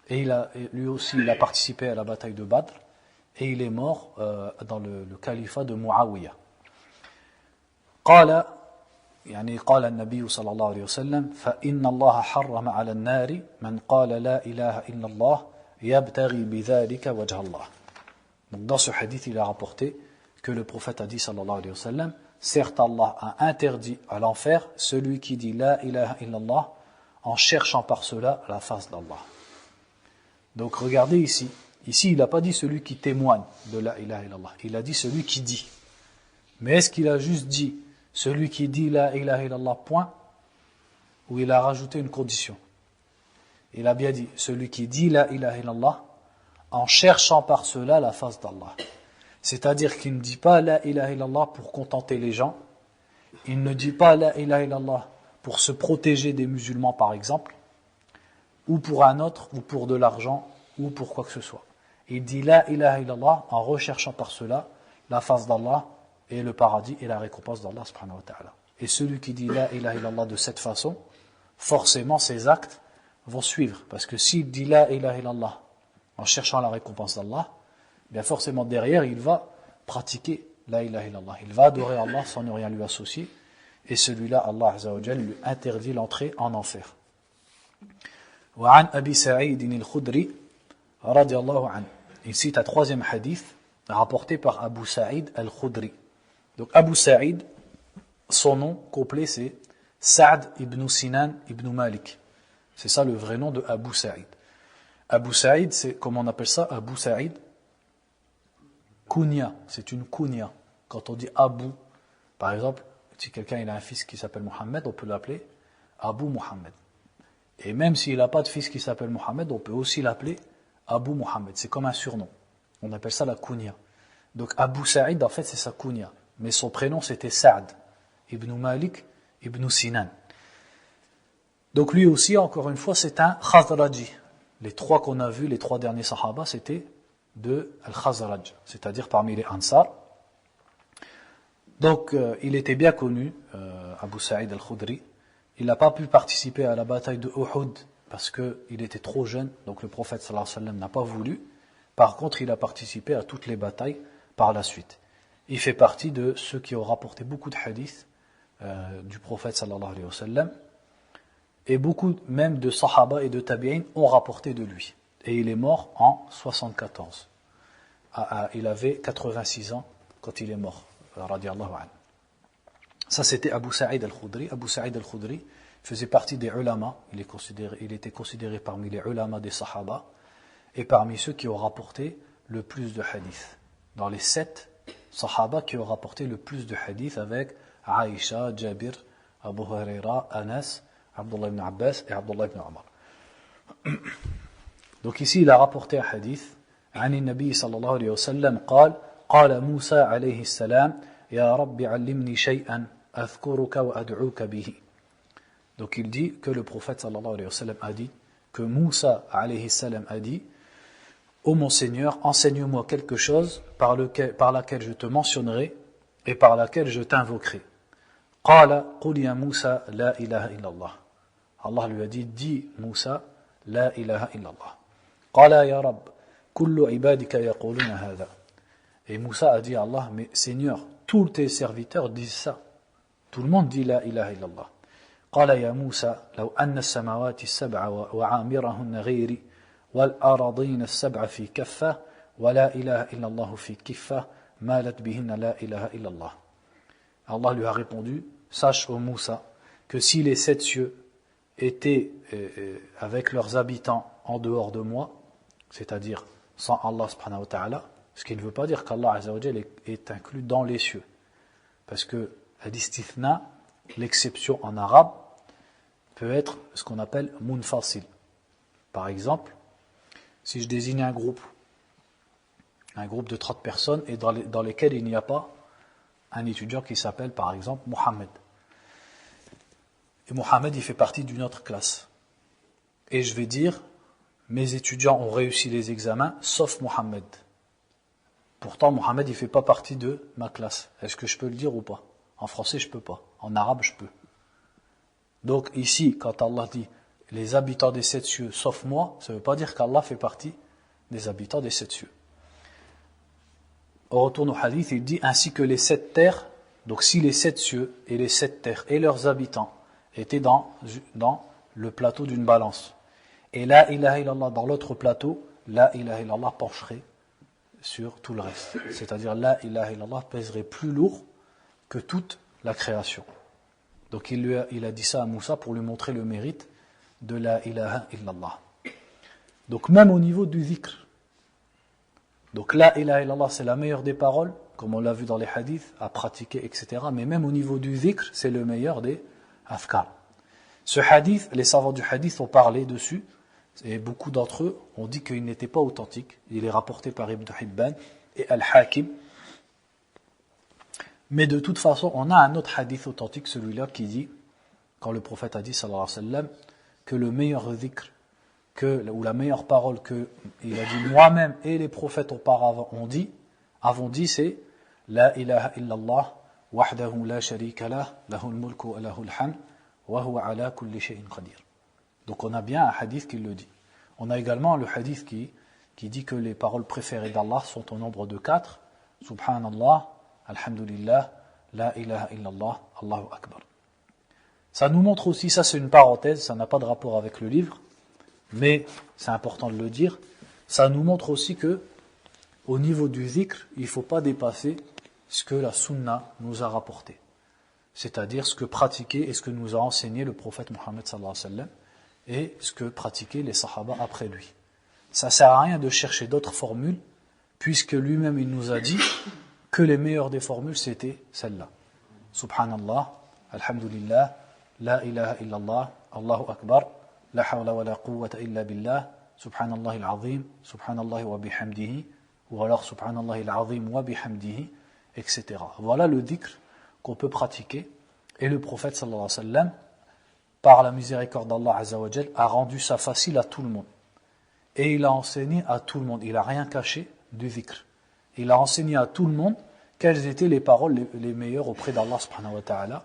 et lui aussi il a participé à la bataille de Badr, et il est mort dans le califat de Muawiyah. قال النبي صلى الله عليه وسلم فإن الله حرم على النار من قال لا إله إلا الله يبتغي بذلك وجه الله. Donc dans ce hadith il a rapporté que le prophète a dit sallallahu alayhi wa sallam, certes Allah a interdit à l'enfer celui qui dit la ilaha illallah en cherchant par cela la face d'Allah. Donc regardez ici il n'a pas dit celui qui témoigne de la ilaha illallah, il a dit celui qui dit. Mais est-ce qu'il a juste dit celui qui dit la ilaha illallah point, ou il a rajouté une condition? Il a bien dit celui qui dit la ilaha illallah en cherchant par cela la face d'Allah. C'est-à-dire qu'il ne dit pas la ilaha illallah pour contenter les gens, il ne dit pas la ilaha illallah pour se protéger des musulmans par exemple, ou pour un autre, ou pour de l'argent, ou pour quoi que ce soit. Il dit la ilaha illallah en recherchant par cela la face d'Allah et le paradis et la récompense d'Allah subhanahu wa ta'ala. Et celui qui dit la ilaha illallah de cette façon, forcément ses actes vont suivre. Parce que s'il dit la ilaha illallah en cherchant la récompense d'Allah, bien forcément derrière il va pratiquer la ilaha illallah. Il va adorer Allah sans ne rien lui associer. Et celui-là, Allah azza wa jalla lui interdit l'entrée en enfer. وعن أبي سعيد الخدري رضي الله عنه. Il cite un troisième hadith rapporté par Abu Sa'id al-Khudri. Donc Abu Sa'id, son nom complet c'est Sa'd ibn Sinan ibn Malik. C'est ça le vrai nom de Abu Sa'id. Abu Sa'id, c'est, comment on appelle ça, Abu Sa'id? Kunya, c'est une kunya. Quand on dit Abu, par exemple, si quelqu'un il a un fils qui s'appelle Mohammed, on peut l'appeler Abu Mohammed. Et même s'il n'a pas de fils qui s'appelle Mohammed, on peut aussi l'appeler Abu Mohammed. C'est comme un surnom. On appelle ça la kunya. Donc Abu Sa'id, en fait, c'est sa kunya. Mais son prénom, c'était Sa'd, ibn Malik, ibn Sinan. Donc lui aussi, encore une fois, c'est un Khazraji. Les trois qu'on a vus, les trois derniers Sahaba, c'était de Al-Khazraj, c'est-à-dire parmi les Ansar. Donc il était bien connu, Abu Sa'id al-Khudri. Il n'a pas pu participer à la bataille de Uhud parce qu'il était trop jeune, donc le prophète sallallahu alayhi wa sallam n'a pas voulu. Par contre, il a participé à toutes les batailles par la suite. Il fait partie de ceux qui ont rapporté beaucoup de hadiths du prophète sallallahu alayhi wa sallam. Et beaucoup même de Sahaba et de Tabi'in ont rapporté de lui. Et il est mort en 74. Il avait 86 ans quand il est mort. Radiallahu anhu. Ça c'était Abu Sa'id al-Khudri. Abu Sa'id al-Khudri faisait partie des ulama. Il était considéré parmi les ulama des Sahaba et parmi ceux qui ont rapporté le plus de hadiths. Dans les 7 Sahaba qui ont rapporté le plus de hadiths avec Aïcha, Jabir, Abu Huraira, Anas, Abdullah ibn Abbas et Abdullah ibn Omar. Donc ici il a rapporté un hadith عن النبي صلى الله عليه وسلم قال موسى عليه السلام يا رب علمني شيئا أذكرك وأدعوك به. Donc il dit que le prophète sallallahu alayhi wa sallam a dit, que Moussa alayhi salam a dit, ô mon Seigneur, enseigne-moi quelque chose par laquelle je te mentionnerai et par laquelle je t'invoquerai. قال قل يا موسى لا إله إلا الله. Allah lui a dit, dis Moussa, la ilaha illallah. قال يا رب كل عبادك يقولون هذا. Et Moussa a dit à Allah, mais Seigneur, tous tes serviteurs disent ça. Tout le monde dit la ilaha illallah. قال يا موسى لو أن السماوات السبع وعامرهن غيري والأراضين السبع في كفة ولا إله إلا الله في كفة مالت بهن لا إله إلا الله. Allah lui a répondu, sache ô Moussa que si les 7 cieux étaient avec leurs habitants en dehors de moi, c'est-à-dire sans Allah subhanahu wa ta'ala, ce qui ne veut pas dire qu'Allah azza wa jalla est inclus dans les cieux. Parce que l'istithna, l'exception en arabe, peut être ce qu'on appelle munfasil. Par exemple, si je désigne un groupe de 30 personnes et dans lesquelles il n'y a pas un étudiant qui s'appelle par exemple Mohamed. Et Mohamed il fait partie d'une autre classe. Et je vais dire, mes étudiants ont réussi les examens sauf Mohamed. Pourtant Mohamed il ne fait pas partie de ma classe. Est-ce que je peux le dire ou pas? En français je peux pas, en arabe je peux. Donc ici quand Allah dit les habitants des 7 cieux sauf moi, ça ne veut pas dire qu'Allah fait partie des habitants des 7 cieux. On retourne au hadith, il dit ainsi que les 7 terres, donc si les 7 cieux et les 7 terres et leurs habitants étaient dans le plateau d'une balance, et la ilaha illallah dans l'autre plateau, la ilaha illallah pencherait sur tout le reste. C'est-à-dire la ilaha illallah pèserait plus lourd que toute la création. Donc il a dit ça à Moussa pour lui montrer le mérite de la ilaha illallah. Donc même au niveau du dhikr, donc la ilaha illallah c'est la meilleure des paroles, comme on l'a vu dans les hadiths, à pratiquer, etc. Mais même au niveau du dhikr, c'est le meilleur des afkar. Ce hadith, les savants du hadith ont parlé dessus, et beaucoup d'entre eux ont dit qu'il n'était pas authentique. Il est rapporté par Ibn Hibban et Al-Hakim. Mais de toute façon, on a un autre hadith authentique, celui-là, qui dit, quand le prophète a dit, sallallahu alayhi wa sallam, que le meilleur dhikr, ou la meilleure parole que il a dit moi-même et les prophètes auparavant avons dit, c'est la ilaha illallah wahdahu la sharika lah lahul mulku wa lahul hamd wa huwa ala kulli shay'in qadir. Donc on a bien un hadith qui le dit. On a également le hadith qui dit que les paroles préférées d'Allah sont au nombre de 4. Subhanallah, alhamdulillah, la ilaha illallah, Allahu akbar. Ça nous montre aussi, ça c'est une parenthèse, ça n'a pas de rapport avec le livre, mais c'est important de le dire, ça nous montre aussi que au niveau du dhikr, il ne faut pas dépasser ce que la sunna nous a rapporté. C'est-à-dire ce que pratiquait et ce que nous a enseigné le prophète Mohammed sallallahu alayhi wa sallam et ce que pratiquaient les sahaba après lui. Ça ne sert à rien de chercher d'autres formules, puisque lui-même il nous a dit que les meilleures des formules c'était celle-là. Subhanallah, alhamdulillah, la ilaha illallah, Allahu akbar, la hawla wa la quwwata illa billah, subhanallah al-azim, subhanallah wa bihamdihi, ou alors subhanallah al-azim wa bihamdihi, etc. Voilà le dhikr qu'on peut pratiquer. Et le prophète sallallahu alayhi wa sallam, par la miséricorde d'Allah azza wa jal, a rendu ça facile à tout le monde. Et il a enseigné à tout le monde. Il n'a rien caché du dhikr. Il a enseigné à tout le monde quelles étaient les paroles les meilleures auprès d'Allah subhanahu wa ta'ala.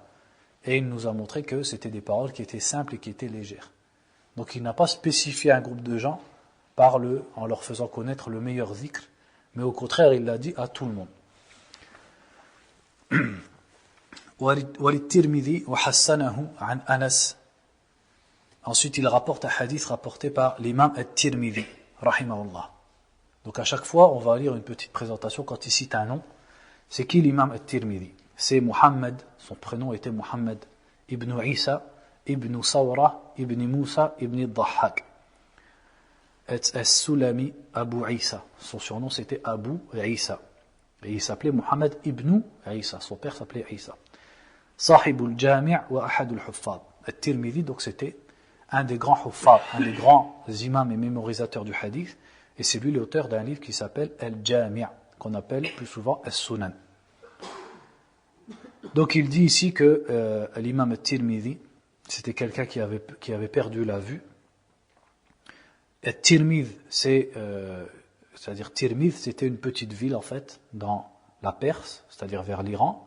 Et il nous a montré que c'était des paroles qui étaient simples et qui étaient légères. Donc il n'a pas spécifié un groupe de gens en leur faisant connaître le meilleur dhikr, mais au contraire il l'a dit à tout le monde. وَلِلتِّرْمِذِي وَحَسَّنَهُ عَنْ أَنَسٍ. Ensuite il rapporte un hadith rapporté par l'imam At-Tirmidhi rahimahullah. Donc à chaque fois on va lire une petite présentation quand il cite un nom. C'est qui l'imam At-Tirmidhi? C'est Muhammad, son prénom était Muhammad ibn Isa ibn Sawra ibn Musa ibn Dhahhak As-Sulami Abu Isa. Son surnom c'était Abu Isa. Et il s'appelait Muhammad ibn Isa. Son père s'appelait Isa. Sahibul Jami' wa Ahadul Huffaz. At-Tirmidhi, donc c'était un des grands huffaz, un des grands imams et mémorisateurs du hadith. Et c'est lui l'auteur d'un livre qui s'appelle Al-Jami', qu'on appelle plus souvent As-Sunan. Donc il dit ici que l'imam At-Tirmidhi, c'était quelqu'un qui avait perdu la vue. At-Tirmidh, c'est-à-dire Tirmidh, c'était une petite ville en fait dans la Perse, c'est-à-dire vers l'Iran.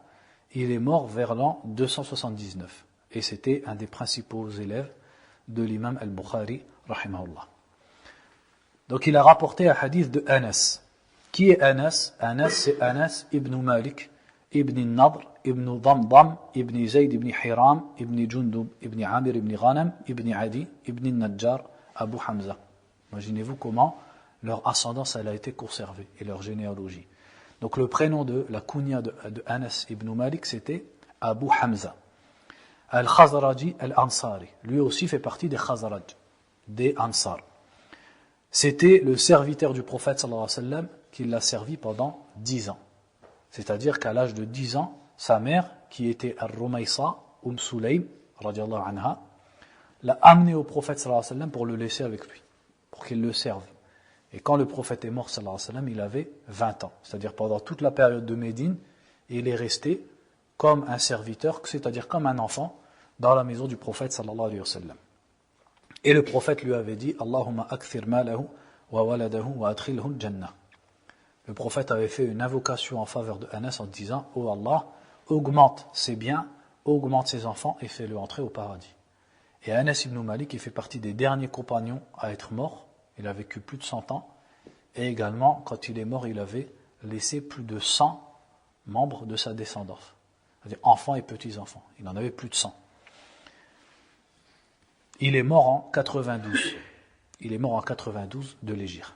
Il est mort vers l'an 279 et c'était un des principaux élèves de l'imam al-Bukhari rahimahullah. Donc il a rapporté un hadith de Anas. Qui est Anas? Anas, c'est Anas ibn Malik ibn Nadr ibn Damdam ibn Zayd ibn Hiram ibn Jundub ibn Amir ibn Ghanam ibn Adi ibn Najjar Abu Hamza. Imaginez-vous comment leur ascendance elle a été conservée et leur généalogie. Donc le prénom de la kunya de Anas ibn Malik c'était Abu Hamza. Al-Khazraji al-Ansari. Lui aussi fait partie des Khazraj, des Ansar. C'était le serviteur du prophète sallallahu alayhi wa sallam qui l'a servi pendant 10 ans. C'est-à-dire qu'à l'âge de 10 ans, sa mère, qui était Ar-Rumaysa, Sulaym, radiallahu anha, l'a amené au prophète sallallahu alayhi wa sallam pour le laisser avec lui, pour qu'il le serve. Et quand le prophète est mort sallallahu alayhi wa sallam, il avait 20 ans. C'est-à-dire pendant toute la période de Médine, il est resté comme un serviteur, c'est-à-dire comme un enfant, dans la maison du prophète sallallahu alayhi wa sallam. Et le prophète lui avait dit Allahumma akthir malahu wa waladahu wa adkhilhu al-jannah. Le prophète avait fait une invocation en faveur de Anas en disant « Oh Allah, augmente ses biens, augmente ses enfants et fais-le entrer au paradis. » Et Anas ibn Malik, il fait partie des derniers compagnons à être mort. Il a vécu plus de 100 ans. Et également, quand il est mort, il avait laissé plus de 100 membres de sa descendance. C'est-à-dire enfants et petits-enfants. Il en avait plus de 100. Il est mort en 92. Il est mort en 92 de l'Hégire.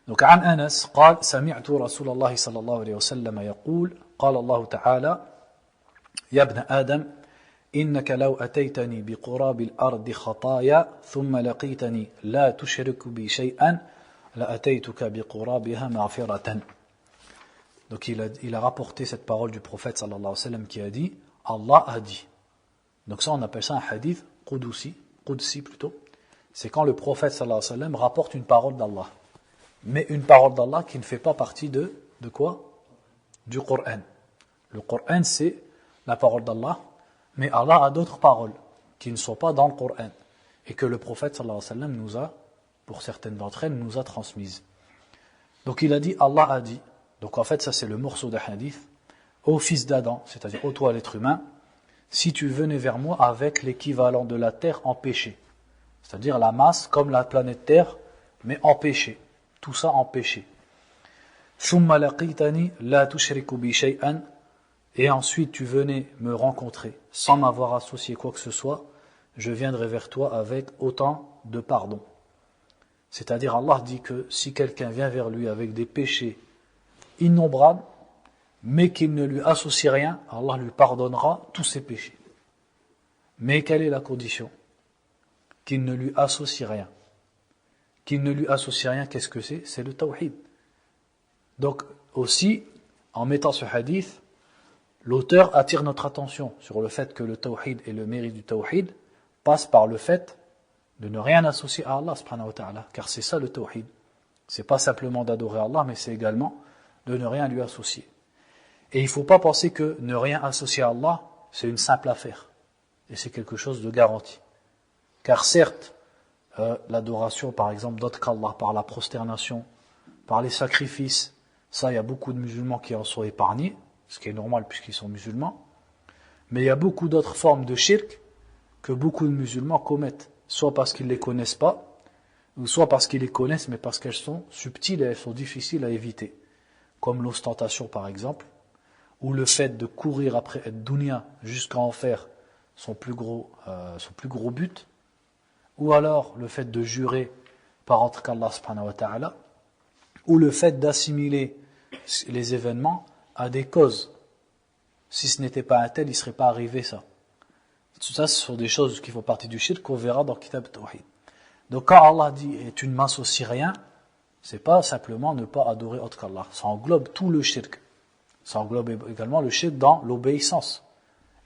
Donc عن أنس قال سمعت رسول الله صلى الله عليه وسلم يقول قال الله تعالى يا ابن آدم إنك لو أتيتني بقراب الأرض خطايا ثم لقيتني لا تشرك بي شيئا لأتيتك بقرابها مغفرة. Donc il a rapporté cette parole du prophète sallallahu alayhi wa sallam qui a dit Allah a dit. Donc ça on appelle ça un hadith qudsi plutôt. C'est quand le prophète sallallahu alayhi wa sallam rapporte une parole d'Allah. Mais une parole d'Allah qui ne fait pas partie de quoi? Du Coran. Le Coran c'est la parole d'Allah, mais Allah a d'autres paroles qui ne sont pas dans le Coran et que le prophète sallallahu alayhi wa sallam nous a, pour certaines d'entre elles, nous a transmises. Donc il a dit Allah a dit. Donc en fait ça c'est le morceau de hadith. Ô fils d'Adam, c'est-à-dire ô toi l'être humain, si tu venais vers moi avec l'équivalent de la terre en péché, c'est-à-dire la masse comme la planète Terre, mais en péché. Tout ça en péché. Et ensuite tu venais me rencontrer sans m'avoir associé quoi que ce soit, je viendrai vers toi avec autant de pardon. C'est-à-dire Allah dit que si quelqu'un vient vers lui avec des péchés innombrables, mais qu'il ne lui associe rien, Allah lui pardonnera tous ses péchés. Mais quelle est la condition? Qu'il ne lui associe rien. Qu'il ne lui associe rien, qu'est-ce que c'est? C'est le tawhid. Donc aussi, en mettant ce hadith, l'auteur attire notre attention sur le fait que le tawhid et le mérite du tawhid passent par le fait de ne rien associer à Allah subhanahu wa ta'ala, car c'est ça le tawhid. C'est pas simplement d'adorer Allah, mais c'est également de ne rien lui associer. Et il ne faut pas penser que ne rien associer à Allah, c'est une simple affaire. Et c'est quelque chose de garanti. Car certes, l'adoration, par exemple, d'autres qu'Allah, par la prosternation, par les sacrifices, ça, il y a beaucoup de musulmans qui en sont épargnés, ce qui est normal puisqu'ils sont musulmans. Mais il y a beaucoup d'autres formes de shirk que beaucoup de musulmans commettent, soit parce qu'ils ne les connaissent pas, ou soit parce qu'ils les connaissent, mais parce qu'elles sont subtiles et elles sont difficiles à éviter. Comme l'ostentation, par exemple, ou le fait de courir après ad-dunya jusqu'à en faire son plus gros but, ou alors le fait de jurer par autre qu'Allah subhanahu wa ta'ala, ou le fait d'assimiler les événements à des causes. Si ce n'était pas un tel, il ne serait pas arrivé ça. Tout ça, ce sont des choses qui font partie du shirk qu'on verra dans Kitab al-Tawhid. Donc quand Allah dit « tu ne m'associes rien », c'est pas simplement ne pas adorer autre qu'Allah. Ça englobe tout le shirk. Ça englobe également le shirk dans l'obéissance.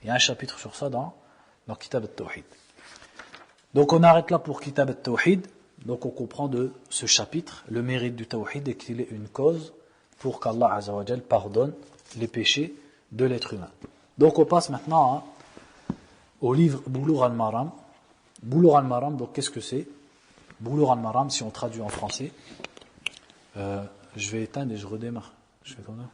Il y a un chapitre sur ça dans Kitab al-Tawhid. Donc on arrête là pour Kitab al-Tawhid. Donc on comprend de ce chapitre le mérite du Tawhid et qu'il est une cause pour qu'Allah Azza wa Jal pardonne les péchés de l'être humain. Donc on passe maintenant au livre Boulough al-Maram. Boulough al-Maram, donc qu'est-ce que c'est? Boulough al-Maram, si on traduit en français, je vais éteindre et je redémarre. Je fais comme ça.